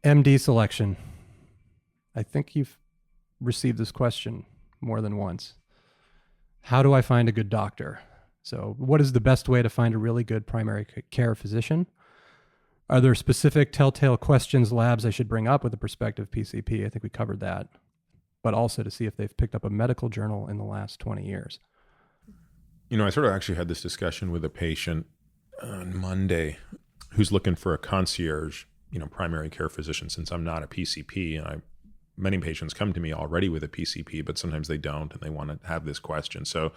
MD selection. I think you've received this question more than once. How do I find a good doctor? So what is the best way to find a really good primary care physician? Are there specific telltale questions labs I should bring up with a prospective PCP? I think we covered that. But also to see if they've picked up a medical journal in the last 20 years. I sort of actually had this discussion with a patient on Monday who's looking for a concierge, primary care physician, since I'm not a PCP. And many patients come to me already with a PCP, but sometimes they don't and they want to have this question. So,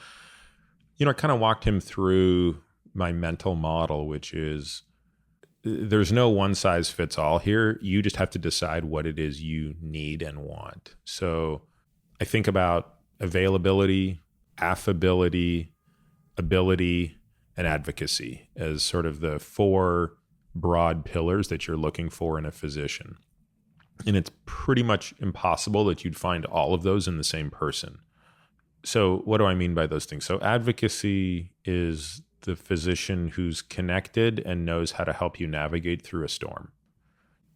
I kind of walked him through my mental model, which is there's no one size fits all here. You just have to decide what it is you need and want. So I think about availability, affability, ability, and advocacy as sort of the four broad pillars that you're looking for in a physician. And it's pretty much impossible that you'd find all of those in the same person. So what do I mean by those things? So advocacy is the physician who's connected and knows how to help you navigate through a storm.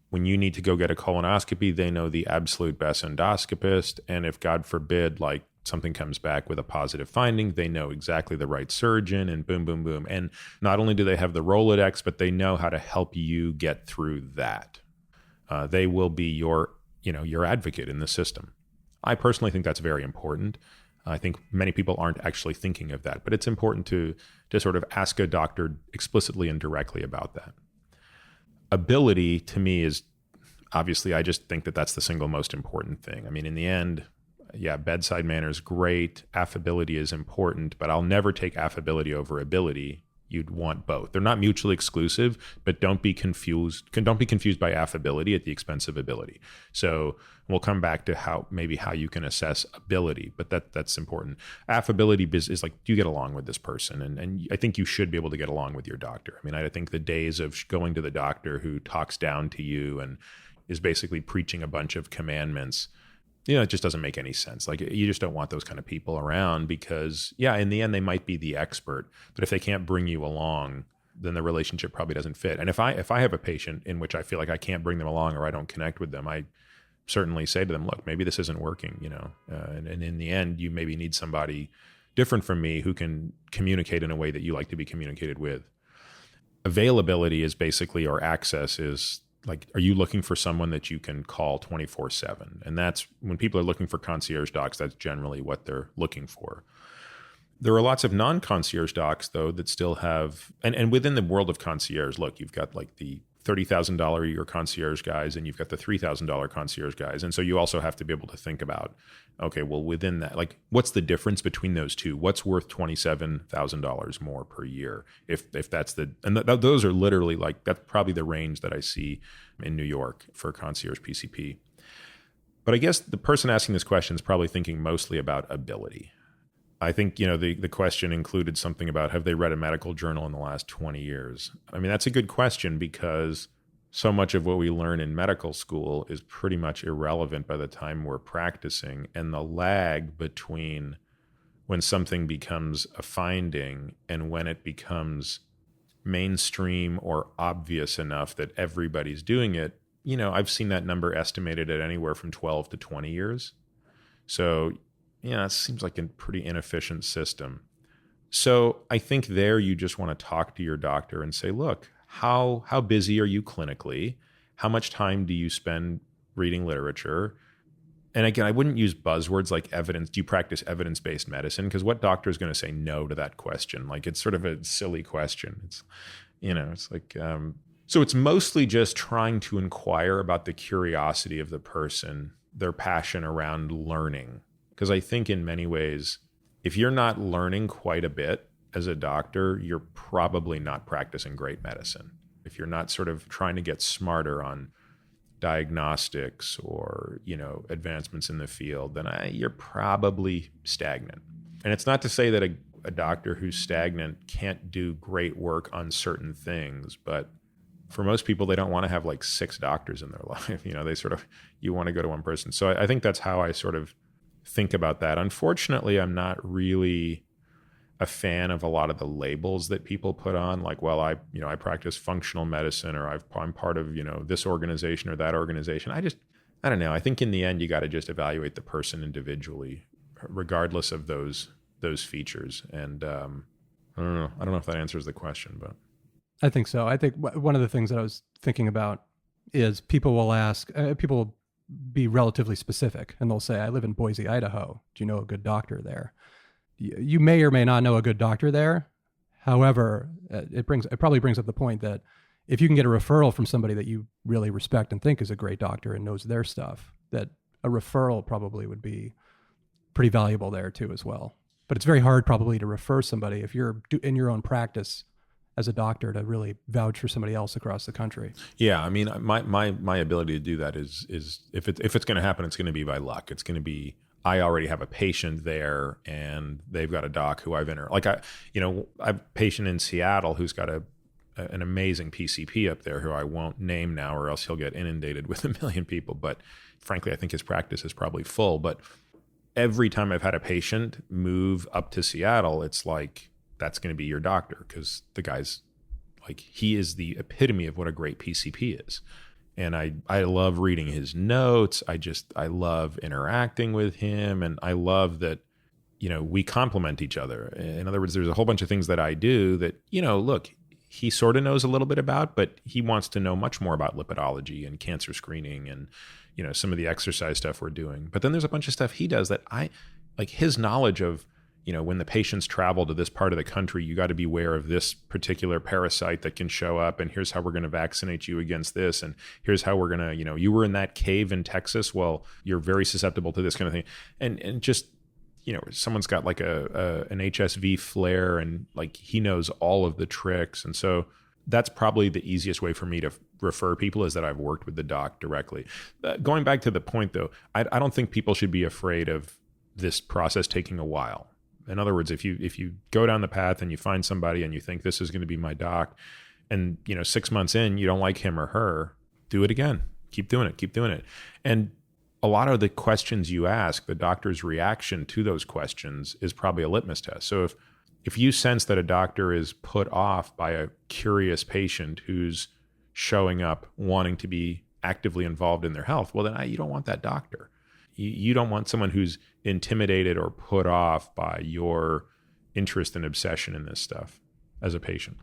When you need to go get a colonoscopy, they know the absolute best endoscopist. And if God forbid, like something comes back with a positive finding, they know exactly the right surgeon and boom, boom, boom. And not only do they have the Rolodex, but they know how to help you get through that. They will be your advocate in the system. I personally think that's very important. I think many people aren't actually thinking of that, but it's important to sort of ask a doctor explicitly and directly about that. Ability to me is obviously, I just think that that's the single most important thing. I mean, in the end, yeah, bedside manner is great. Affability is important, but I'll never take affability over ability. You'd want both. They're not mutually exclusive, but don't be confused by affability at the expense of ability. So we'll come back to how you can assess ability, but that's important. Affability is like, do you get along with this person? And I think you should be able to get along with your doctor. I mean, I think the days of going to the doctor who talks down to you and is basically preaching a bunch of commandments, it just doesn't make any sense. Like, you just don't want those kind of people around because, yeah, in the end, they might be the expert, but if they can't bring you along, then the relationship probably doesn't fit. And if I have a patient in which I feel like I can't bring them along or I don't connect with them, I certainly say to them, look, maybe this isn't working, and in the end, you maybe need somebody different from me who can communicate in a way that you like to be communicated with. Availability is basically, or access is, like, are you looking for someone that you can call 24/7? And that's when people are looking for concierge docs, that's generally what they're looking for. There are lots of non-concierge docs, though, that still have, and within the world of concierge, look, you've got like the $30,000 a year concierge guys, and you've got the $3,000 concierge guys. And so you also have to be able to think about, okay, well, within that, like, what's the difference between those two? What's worth $27,000 more per year? If that's those are literally, like, that's probably the range that I see in New York for concierge PCP. But I guess the person asking this question is probably thinking mostly about ability. I think, the question included something about, have they read a medical journal in the last 20 years? I mean, that's a good question because so much of what we learn in medical school is pretty much irrelevant by the time we're practicing. And the lag between when something becomes a finding and when it becomes mainstream or obvious enough that everybody's doing it, I've seen that number estimated at anywhere from 12 to 20 years. So, it seems like a pretty inefficient system. So I think there you just want to talk to your doctor and say, look, how busy are you clinically? How much time do you spend reading literature? And again, I wouldn't use buzzwords like evidence. Do you practice evidence-based medicine? Because what doctor is going to say no to that question? Like, it's sort of a silly question. It's, it's like, so it's mostly just trying to inquire about the curiosity of the person, their passion around learning. Because I think in many ways, if you're not learning quite a bit as a doctor, you're probably not practicing great medicine. If you're not sort of trying to get smarter on diagnostics or, advancements in the field, then you're probably stagnant. And it's not to say that a doctor who's stagnant can't do great work on certain things, but for most people, they don't want to have like 6 doctors in their life. They sort of, you want to go to one person. So I think that's how I sort of think about that. Unfortunately, I'm not really a fan of a lot of the labels that people put on, like, well, I practice functional medicine, or I'm part of, this organization or that organization. I don't know. I think in the end, you got to just evaluate the person individually, regardless of those features. And I don't know. I don't know if that answers the question, but I think so. I think one of the things that I was thinking about is people will be relatively specific, and they'll say, I live in Boise, Idaho. Do you know a good doctor there? You may or may not know a good doctor there. However, it probably brings up the point that if you can get a referral from somebody that you really respect and think is a great doctor and knows their stuff, that a referral probably would be pretty valuable there too as well. But it's very hard probably to refer somebody if you're in your own practice as a doctor to really vouch for somebody else across the country. Yeah, I mean, my ability to do that is if it's going to happen, it's going to be by luck. It's going to be, I already have a patient there, and they've got a doc who I've I have a patient in Seattle who's got an amazing PCP up there who I won't name now, or else he'll get inundated with a million people. But frankly, I think his practice is probably full. But every time I've had a patient move up to Seattle, it's like, that's going to be your doctor, because the guy's like, he is the epitome of what a great PCP is. And I love reading his notes. I love interacting with him. And I love that, we complement each other. In other words, there's a whole bunch of things that I do that, look, he sort of knows a little bit about, but he wants to know much more about lipidology and cancer screening and, some of the exercise stuff we're doing. But then there's a bunch of stuff he does that his knowledge of, when the patients travel to this part of the country, you got to be aware of this particular parasite that can show up, and here's how we're going to vaccinate you against this, and here's how we're going to, you were in that cave in Texas, well, you're very susceptible to this kind of thing. And just, someone's got like an HSV flare, and like he knows all of the tricks. And so that's probably the easiest way for me to refer people, is that I've worked with the doc directly. Going back to the point though, I don't think people should be afraid of this process taking a while. In other words, if you go down the path and you find somebody and you think this is going to be my doc, and 6 months in you don't like him or her, do it again. Keep doing it. And a lot of the questions you ask, the doctor's reaction to those questions is probably a litmus test. So if you sense that a doctor is put off by a curious patient who's showing up wanting to be actively involved in their health, well, then you don't want that doctor. You don't want someone who's intimidated or put off by your interest and obsession in this stuff as a patient.